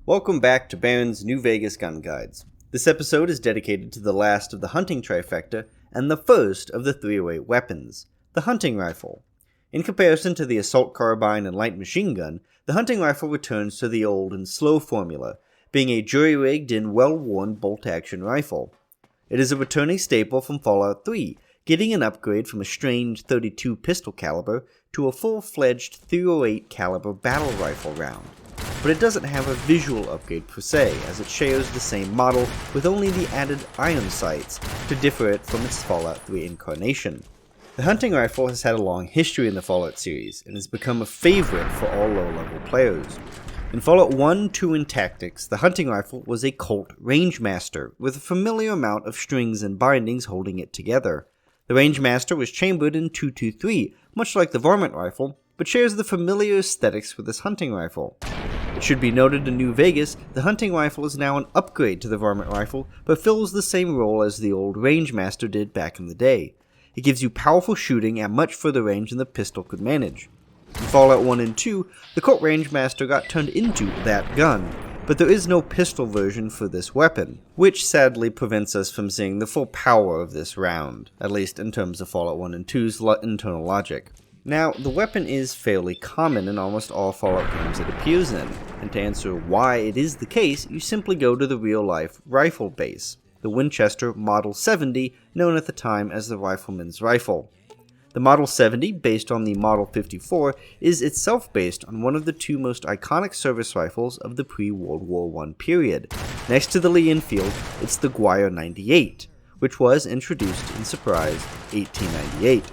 Welcome back to Baron's New Vegas Gun Guides. This episode is dedicated to the last of the hunting trifecta and the first of the 308 weapons, the hunting rifle. In comparison to the assault carbine and light machine gun, the hunting rifle returns to the old and slow formula, being a jury-rigged and well-worn bolt-action rifle. It is a returning staple from Fallout 3, getting an upgrade from a strange .32 pistol caliber to a full-fledged .308 caliber battle rifle round. But it doesn't have a visual upgrade per se, as it shares the same model with only the added iron sights to differ it from its Fallout 3 incarnation. The hunting rifle has had a long history in the Fallout series, and has become a favorite for all low-level players. In Fallout 1, 2, and Tactics, the hunting rifle was a Colt Rangemaster, with a familiar amount of strings and bindings holding it together. The Rangemaster was chambered in .223, much like the varmint rifle, but shares the familiar aesthetics with this hunting rifle. It should be noted in New Vegas, the hunting rifle is now an upgrade to the varmint rifle, but fills the same role as the old Rangemaster did back in the day. It gives you powerful shooting at much further range than the pistol could manage. In Fallout 1 and 2, the Colt Rangemaster got turned into that gun, but there is no pistol version for this weapon, which sadly prevents us from seeing the full power of this round, at least in terms of Fallout 1 and 2's internal logic. Now, the weapon is fairly common in almost all Fallout games it appears in, and to answer why it is the case, you simply go to the real-life rifle base, the Winchester Model 70, known at the time as the Rifleman's Rifle. The Model 70, based on the Model 54, is itself based on one of the two most iconic service rifles of the pre-World War I period. Next to the Lee Enfield, it's the Guire 98, which was introduced in surprise 1898.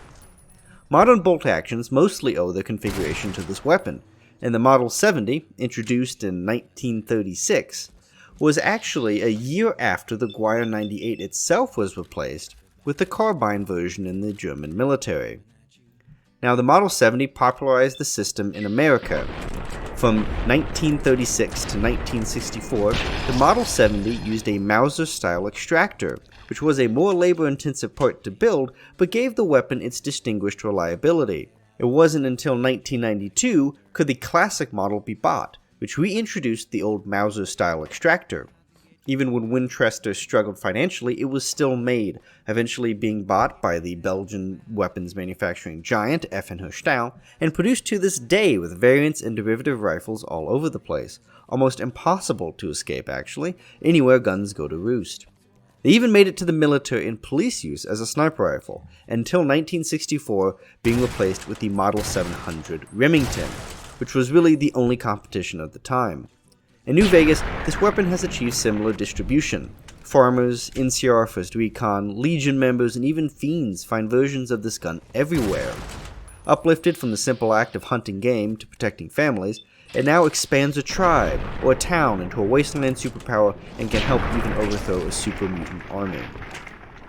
Modern bolt actions mostly owe their configuration to this weapon, and the Model 70, introduced in 1936, was actually a year after the Guire 98 itself was replaced with the carbine version in the German military. Now, the Model 70 popularized the system in America. From 1936 to 1964, the Model 70 used a Mauser-style extractor, which was a more labor-intensive part to build, but gave the weapon its distinguished reliability. It wasn't until 1992 could the classic model be bought, which reintroduced the old Mauser-style extractor. Even when Winchester struggled financially, it was still made, eventually being bought by the Belgian weapons manufacturing giant Effenher Stahl, and produced to this day with variants and derivative rifles all over the place. Almost impossible to escape, actually, anywhere guns go to roost. They even made it to the military and police use as a sniper rifle, until 1964 being replaced with the Model 700 Remington, which was really the only competition of the time. In New Vegas, this weapon has achieved similar distribution. Farmers, NCR 1st Recon, Legion members, and even fiends find versions of this gun everywhere. Uplifted from the simple act of hunting game to protecting families, it now expands a tribe or a town into a wasteland superpower and can help even overthrow a super mutant army.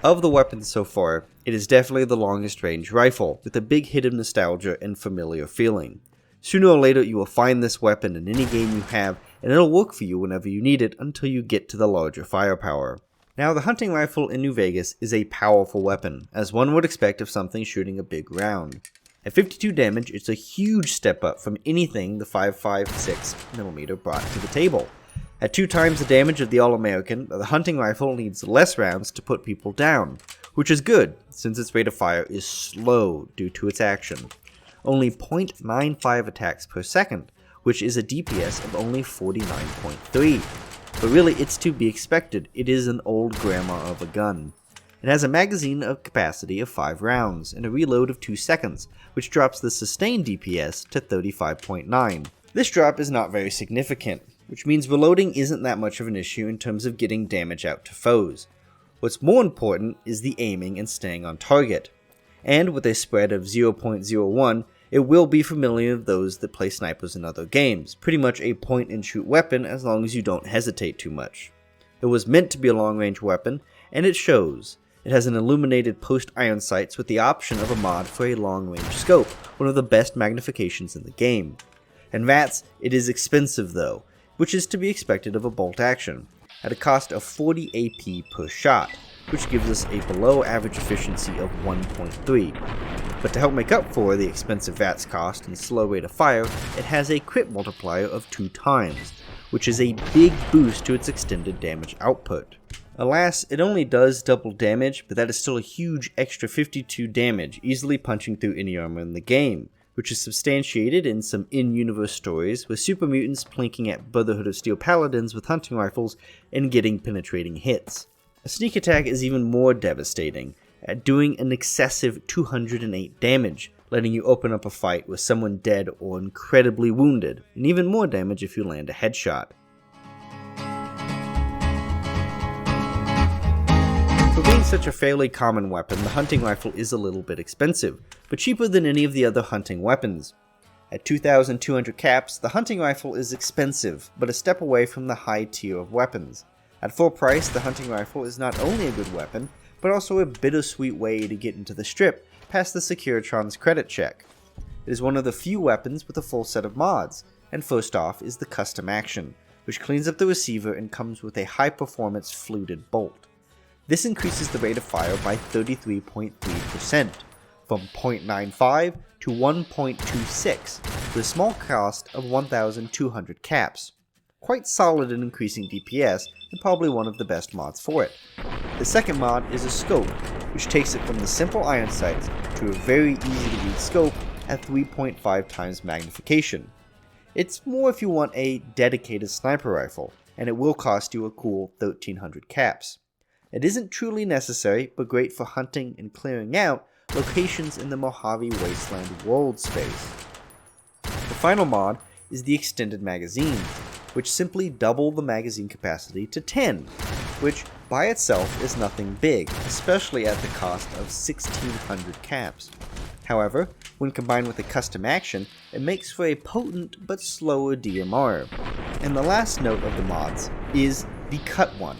Of the weapons so far, it is definitely the longest range rifle, with a big hit of nostalgia and familiar feeling. Sooner or later you will find this weapon in any game you have, and it'll work for you whenever you need it until you get to the larger firepower. Now, the hunting rifle in New Vegas is a powerful weapon, as one would expect of something shooting a big round. At 52 damage, it's a huge step up from anything the 5.56mm brought to the table. At 2 times the damage of the All-American, the hunting rifle needs less rounds to put people down, which is good, since its rate of fire is slow due to its action. Only 0.95 attacks per second, which is a DPS of only 49.3. But really, it's to be expected. It is an old grandma of a gun. It has a magazine of capacity of 5 rounds and a reload of 2 seconds, which drops the sustained DPS to 35.9. This drop is not very significant, which means reloading isn't that much of an issue in terms of getting damage out to foes. What's more important is the aiming and staying on target. And with a spread of 0.01, it will be familiar to those that play snipers in other games, pretty much a point-and-shoot weapon as long as you don't hesitate too much. It was meant to be a long-range weapon, and it shows. It has an illuminated post-iron sights with the option of a mod for a long-range scope, one of the best magnifications in the game. And VATS, it is expensive though, which is to be expected of a bolt action, at a cost of 40 AP per shot, which gives us a below average efficiency of 1.3. But to help make up for the expensive VATS cost and slow rate of fire, it has a crit multiplier of 2 times, which is a big boost to its extended damage output. Alas, it only does double damage, but that is still a huge extra 52 damage, easily punching through any armor in the game, which is substantiated in some in-universe stories with super mutants plinking at Brotherhood of Steel paladins with hunting rifles and getting penetrating hits. A sneak attack is even more devastating, at doing an excessive 208 damage, letting you open up a fight with someone dead or incredibly wounded, and even more damage if you land a headshot. For being such a fairly common weapon, the hunting rifle is a little bit expensive, but cheaper than any of the other hunting weapons. At 2,200 caps, the hunting rifle is expensive, but a step away from the high tier of weapons. At full price, the hunting rifle is not only a good weapon, but also a bittersweet way to get into the strip past the Securitron's credit check. It is one of the few weapons with a full set of mods, and first off is the custom action, which cleans up the receiver and comes with a high-performance fluted bolt. This increases the rate of fire by 33.3%, from 0.95 to 1.26, with a small cost of 1,200 caps. Quite solid in increasing DPS, and probably one of the best mods for it. The second mod is a scope, which takes it from the simple iron sights to a very easy to read scope at 3.5 times magnification. It's more if you want a dedicated sniper rifle, and it will cost you a cool 1,300 caps. It isn't truly necessary, but great for hunting and clearing out locations in the Mojave Wasteland world space. The final mod is the extended magazine, which simply double the magazine capacity to 10, which by itself is nothing big, especially at the cost of 1,600 caps. However, when combined with a custom action, it makes for a potent but slower DMR. And the last note of the mods is the cut one.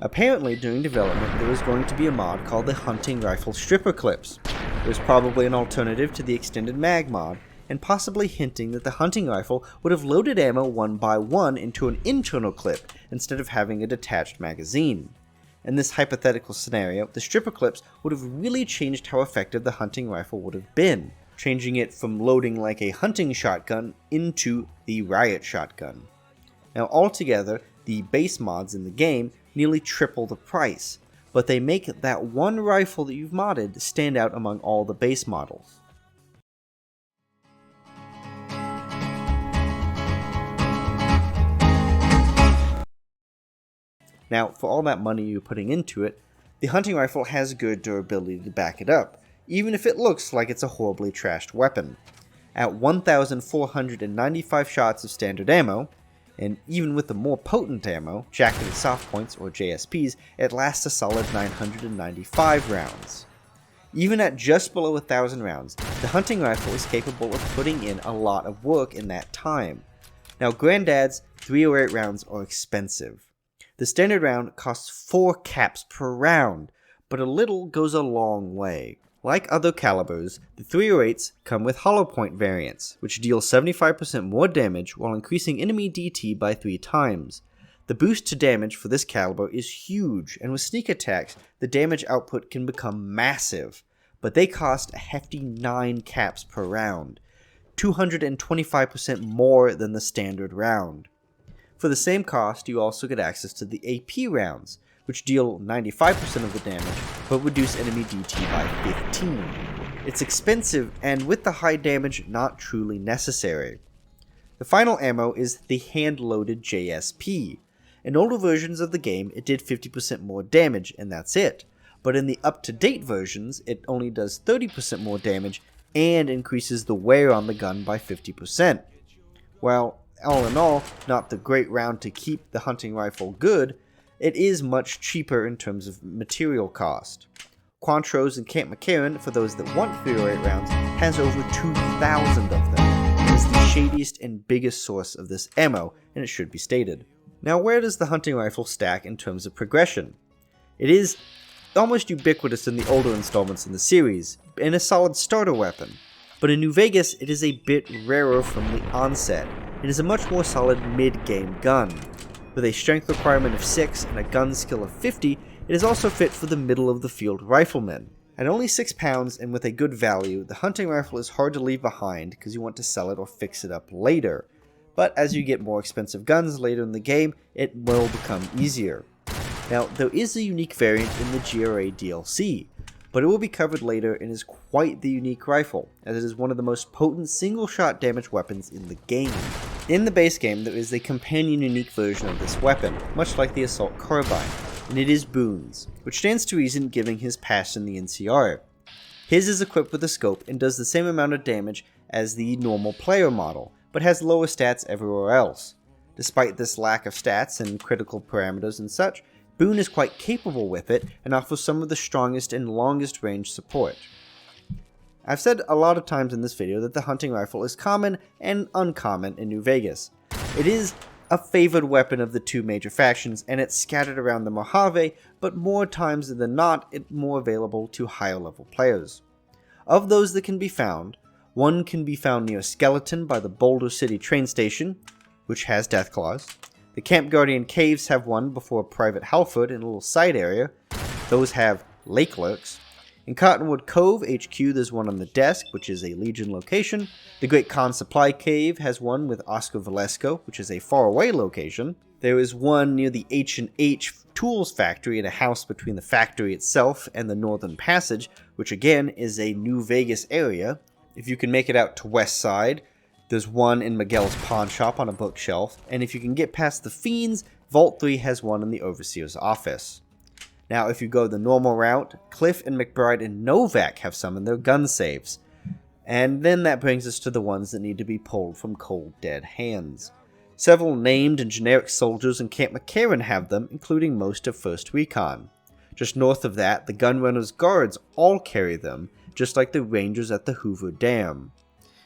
Apparently during development there was going to be a mod called the Hunting Rifle Stripper Clips. It was probably an alternative to the extended mag mod, and possibly hinting that the hunting rifle would have loaded ammo one by one into an internal clip instead of having a detached magazine. In this hypothetical scenario, the stripper clips would have really changed how effective the hunting rifle would have been, changing it from loading like a hunting shotgun into the riot shotgun. Now altogether, the base mods in the game nearly triple the price, but they make that one rifle that you've modded stand out among all the base models. Now, for all that money you're putting into it, the hunting rifle has good durability to back it up, even if it looks like it's a horribly trashed weapon. At 1,495 shots of standard ammo, and even with the more potent ammo, jacketed soft points or JSPs, it lasts a solid 995 rounds. Even at just below 1,000 rounds, the hunting rifle is capable of putting in a lot of work in that time. Now, Granddad's 308 rounds are expensive. The standard round costs 4 caps per round, but a little goes a long way. Like other calibers, the 308s come with hollow point variants, which deal 75% more damage while increasing enemy DT by 3 times. The boost to damage for this caliber is huge, and with sneak attacks, the damage output can become massive, but they cost a hefty 9 caps per round, 225% more than the standard round. For the same cost, you also get access to the AP rounds, which deal 95% of the damage, but reduce enemy DT by 15. It's expensive, and with the high damage, not truly necessary. The final ammo is the hand-loaded JSP. In older versions of the game, it did 50% more damage, and that's it. But in the up-to-date versions, it only does 30% more damage, and increases the wear on the gun by 50%. Well, all in all, not the great round to keep the hunting rifle good, it is much cheaper in terms of material cost. Cointreau's and Camp McCarran, for those that want 308 rounds, has over 2,000 of them, and is the shadiest and biggest source of this ammo, and it should be stated. Now, where does the hunting rifle stack in terms of progression? It is almost ubiquitous in the older installments in the series, and a solid starter weapon, but in New Vegas it is a bit rarer from the onset. It is a much more solid mid-game gun. With a strength requirement of 6 and a gun skill of 50, it is also fit for the middle-of-the-field rifleman. At only 6 pounds and with a good value, the hunting rifle is hard to leave behind because you want to sell it or fix it up later. but as you get more expensive guns later in the game, it will become easier. Now, there is a unique variant in the GRA DLC, but it will be covered later and is quite the unique rifle, as it is one of the most potent single-shot damage weapons in the game. In the base game, there is a companion unique version of this weapon, much like the assault carbine, and it is Boone's, which stands to reason given his past in the NCR. His is equipped with a scope and does the same amount of damage as the normal player model, but has lower stats everywhere else. Despite this lack of stats and critical parameters and such, Boone is quite capable with it and offers some of the strongest and longest range support. I've said a lot of times in this video that the hunting rifle is common and uncommon in New Vegas. It is a favored weapon of the two major factions, and it's scattered around the Mojave, but more times than not, it's more available to higher level players. Of those that can be found, one can be found near Skeleton by the Boulder City train station, which has Deathclaws. The Camp Guardian Caves have one before Private Halford in a little side area. Those have Lake Lurks. In Cottonwood Cove HQ there's one on the desk, which is a Legion location. The Great Khan Supply Cave has one with Oscar Valesco, which is a faraway location. There is one near the H&H Tools Factory in a house between the factory itself and the Northern Passage, which again is a New Vegas area. If you can make it out to West Side, there's one in Miguel's Pawn Shop on a bookshelf, and if you can get past the Fiends, Vault 3 has one in the Overseer's office. Now, if you go the normal route, Cliff and McBride and Novak have some in their gun safes. And then that brings us to the ones that need to be pulled from cold dead hands. Several named and generic soldiers in Camp McCarran have them, including most of 1st Recon. Just north of that, the Gunrunners Guards all carry them, just like the Rangers at the Hoover Dam.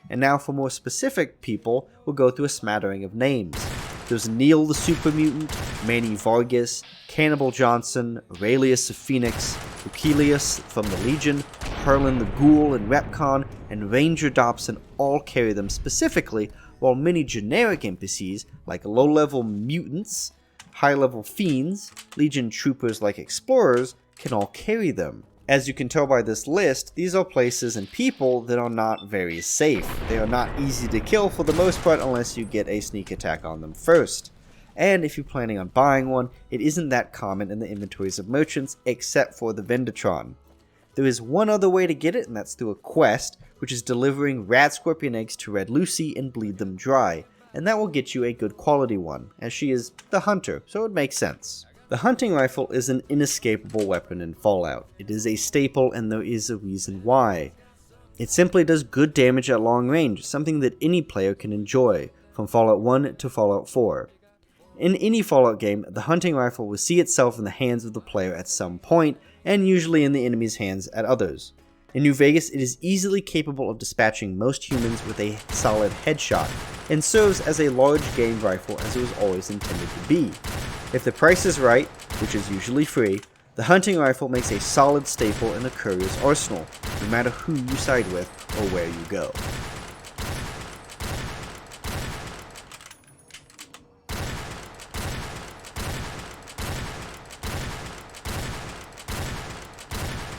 And now for more specific people, we'll go through a smattering of names. There's Neil the Super Mutant, Manny Vargas, Cannibal Johnson, Aurelius the Phoenix, Lucilius from the Legion, Harlan the Ghoul and Repcon, and Ranger Dobson all carry them specifically, while many generic NPCs like low-level mutants, high-level fiends, Legion troopers like explorers can all carry them. As you can tell by this list, these are places and people that are not very safe. They are not easy to kill for the most part unless you get a sneak attack on them first. And if you're planning on buying one, it isn't that common in the inventories of merchants except for the Vendatron. There is one other way to get it, and that's through a quest, which is delivering rat scorpion eggs to Red Lucy and bleed them dry, and that will get you a good quality one, as she is the hunter, so it makes sense. The hunting rifle is an inescapable weapon in Fallout. It is a staple, and there is a reason why. It simply does good damage at long range, something that any player can enjoy, from Fallout 1 to Fallout 4. In any Fallout game, the hunting rifle will see itself in the hands of the player at some point, and usually in the enemy's hands at others. In New Vegas, it is easily capable of dispatching most humans with a solid headshot, and serves as a large game rifle as it was always intended to be. If the price is right, which is usually free, the hunting rifle makes a solid staple in a courier's arsenal, no matter who you side with or where you go.